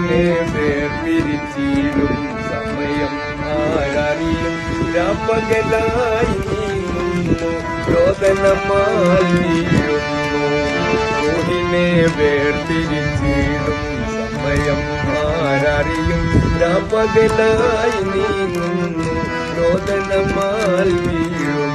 റൂഹിനെ വേർതിരിച്ചിടും സമയം ആരറിയും രാപ്പകലായി നീങ്ങുന്നു രോദനമാൽ വീഴുന്നു റൂഹിനെ വേർതിരിച്ചിടും സമയം ആരറിയും രാപ്പകലായി നീങ്ങുന്നു രോദനമാൽ വീഴുന്നു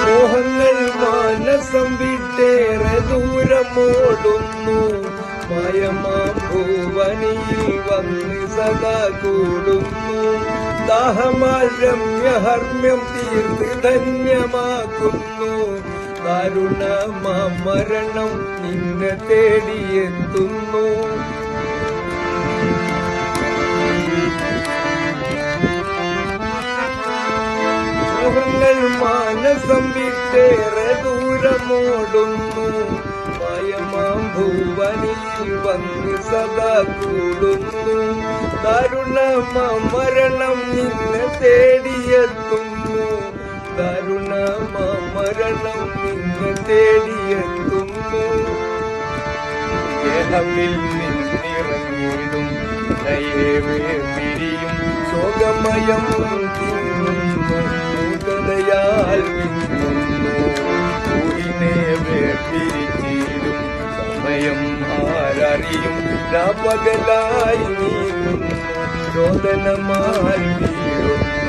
മോഹങ്ങൾ മാനസം വിട്ടേറെ ദൂരമോടുന്നു മായമാം ഭൂവനിയിൽ വന്ന് സദാ കൂടുന്നു ദാഹമാൽ രമ്യഹർമ്മ്യം തീർത്ത് ധന്യമാക്കുന്നു ദാരുണമാം മരണം നിന്നെ തേടിയെത്തുന്നു മോഹങ്ങൾ മാനസം വിട്ടേറെ ദൂരമോടുന്നു മായമാം ഭൂവനിൽ വന്ന് സദാ കൂടുന്നു ദാരുണമാം മരണം നിന്നെ തേടിയെത്തുന്നു ദാരുണമാം മരണം നിന്നെ തേടിയെത്തുന്നു ദേഹമിൽ നിന്നിറങ്ങിടും പിരിയും ശോകമയം തിന്നുന്നു മൂകതയാൽ വിങ്ങുന്നു റൂഹിനെ വേർതിരിച്ചിടും സമയം ആരറിയും രാപ്പകലായി നീങ്ങുന്നു രോദനമാൽ വീഴുന്നു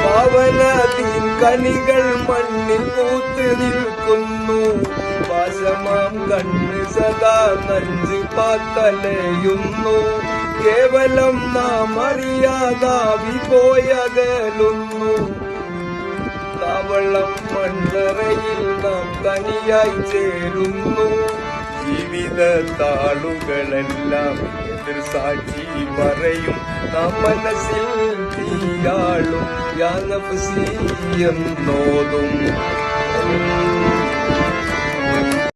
പാവനദീൻ കനികൾ മണ്ണിൽ പൂത്ത് നിൽക്കുന്നു പാശമാം കണ്ണ് സദാ നഞ്ച് പാത്തലയുന്നു കേവലം നാം അറിയാതാവി പോയകലുന്നു താവളം മണ്ണറയിൽ നാം തനിയായി ചേരുന്നു ജീവിത താളുകളെല്ലാം എതിർ സാക്ഷി പറയും നാം മനസ്സിൽ തീയാളും യാനഫ്സി എന്നോതും